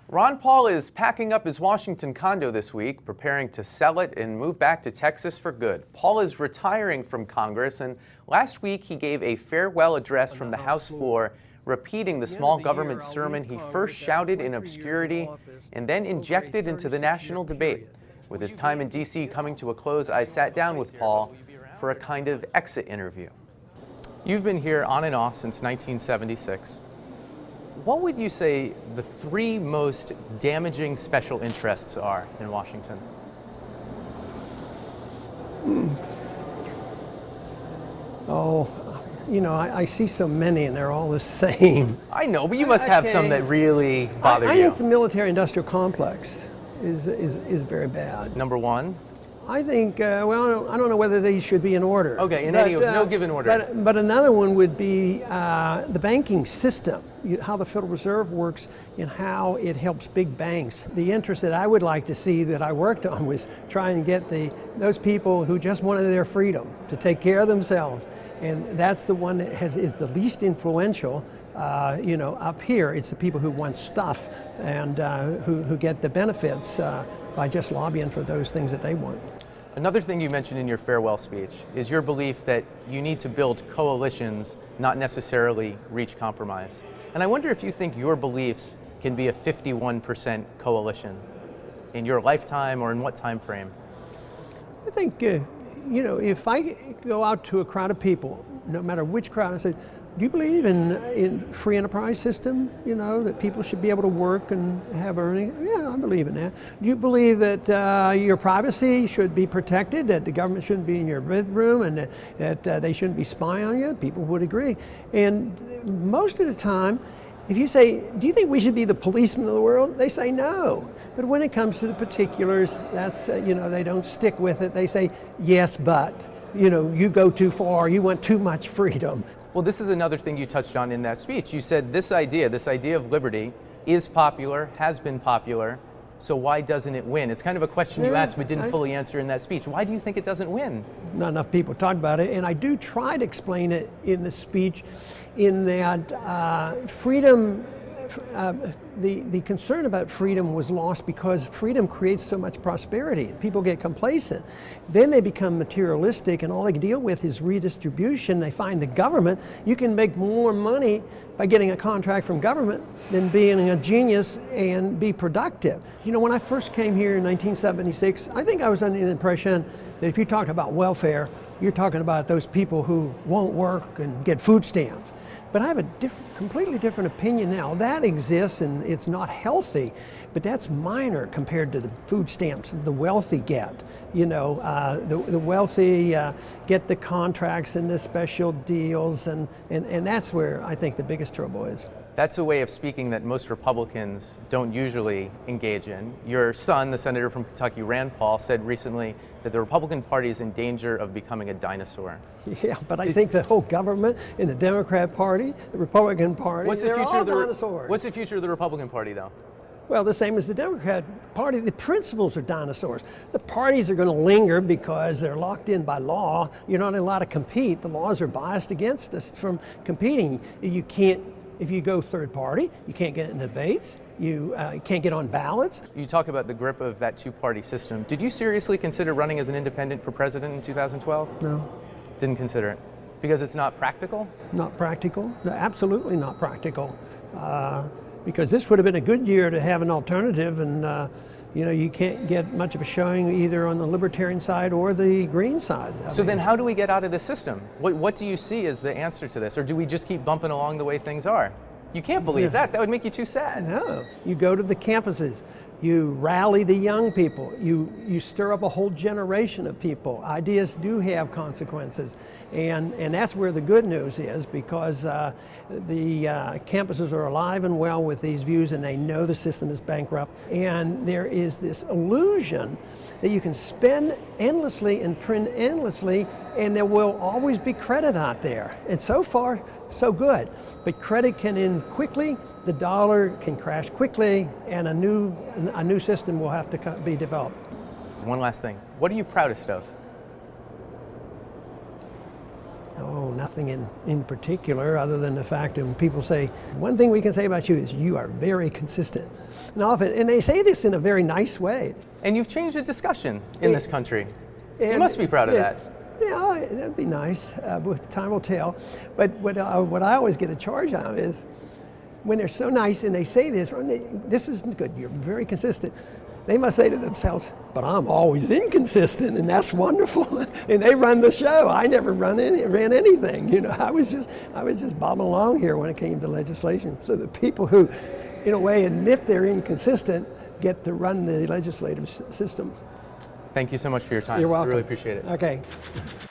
Ron Paul is packing up his Washington condo this week, preparing to sell it and move back to Texas for good. Paul is retiring from Congress, and last week he gave a farewell address from the House floor, repeating the small government sermon he first shouted in obscurity and then injected into the national debate. With his time in D.C. coming to a close, I sat down with Paul for a kind of exit interview. You've been here on and off since 1976. What would you say the three most damaging special interests are in Washington? Oh, you know, I see so many and they're all the same. I know, but you must have some that really bother you. I think the military-industrial complex is very bad. Number one? I think, well, I don't know whether these should be in order. Okay, no given order. But another one would be the banking system, how the Federal Reserve works and how it helps big banks. The interest that I would like to see that I worked on was trying to get those people who just wanted their freedom to take care of themselves. And that's the one that is the least influential. You know, up here, it's the people who want stuff and who get the benefits by just lobbying for those things that they want. Another thing you mentioned in your farewell speech is your belief that you need to build coalitions, not necessarily reach compromise. And I wonder if you think your beliefs can be a 51% coalition in your lifetime or in what time frame? I think, you know, if I go out to a crowd of people, no matter which crowd, I say, do you believe in free enterprise system, you know, that people should be able to work and have earnings? Yeah, I believe in that. Do you believe that your privacy should be protected, that the government shouldn't be in your bedroom and that they shouldn't be spying on you? People would agree. And most of the time, if you say, do you think we should be the policemen of the world? They say no. But when it comes to the particulars, that's, you know, they don't stick with it. They say, yes, but, you know, you go too far, you want too much freedom. Well, this is another thing you touched on in that speech. You said this idea of liberty is popular, has been popular, so why doesn't it win? It's kind of a question you asked but didn't fully answer in that speech. Why do you think it doesn't win? Not enough people talk about it, and I do try to explain it in the speech in that freedom, the concern about freedom was lost because freedom creates so much prosperity. People get complacent. Then they become materialistic and all they can deal with is redistribution. They find the government, you can make more money by getting a contract from government than being a genius and be productive. You know, when I first came here in 1976, I think I was under the impression that if you talk about welfare, you're talking about those people who won't work and get food stamps. But I have a completely different opinion now. That exists and it's not healthy, but that's minor compared to the food stamps the wealthy get. You know, the wealthy get the contracts and the special deals, and that's where I think the biggest trouble is. That's a way of speaking that most Republicans don't usually engage in. Your son, the senator from Kentucky, Rand Paul, said recently that the Republican Party is in danger of becoming a dinosaur. Yeah, but I think the whole government and the Democrat Party, the Republican Party, they're all dinosaurs. What's the future of the Republican Party, though? Well, the same as the Democrat Party. The principles are dinosaurs. The parties are going to linger because they're locked in by law. You're not allowed to compete. The laws are biased against us from competing. You can't. If you go third party, you can't get in debates, you can't get on ballots. You talk about the grip of that two-party system. Did you seriously consider running as an independent for president in 2012? No. Didn't consider it? Because it's not practical? Not practical, no, absolutely not practical. Because this would have been a good year to have an alternative, and you know, you can't get much of a showing either on the libertarian side or the green side. So then how do we get out of this system? What do you see as the answer to this? Or do we just keep bumping along the way things are? You can't believe that. That would make you too sad. No. You go to the campuses. You rally the young people. You stir up a whole generation of people. Ideas do have consequences. And that's where the good news is, because the campuses are alive and well with these views, and they know the system is bankrupt. And there is this illusion that you can spend endlessly and print endlessly, and there will always be credit out there. And so far, so good. But credit can end quickly, the dollar can crash quickly, and a new system will have to be developed. One last thing. What are you proudest of? Oh, nothing in particular other than the fact that when people say, one thing we can say about you is you are very consistent. And they say this in a very nice way. And you've changed the discussion in this country. You must be proud of that. Yeah, that'd be nice. Time will tell. But what I always get a charge on is when they're so nice and they say this, this isn't good, you're very consistent. They must say to themselves, but I'm always inconsistent, and that's wonderful. And they run the show. I never ran anything. You know, I was just bobbing along here when it came to legislation. So the people who, in a way, admit they're inconsistent get to run the legislative system. Thank you so much for your time. You're welcome. I really appreciate it. Okay.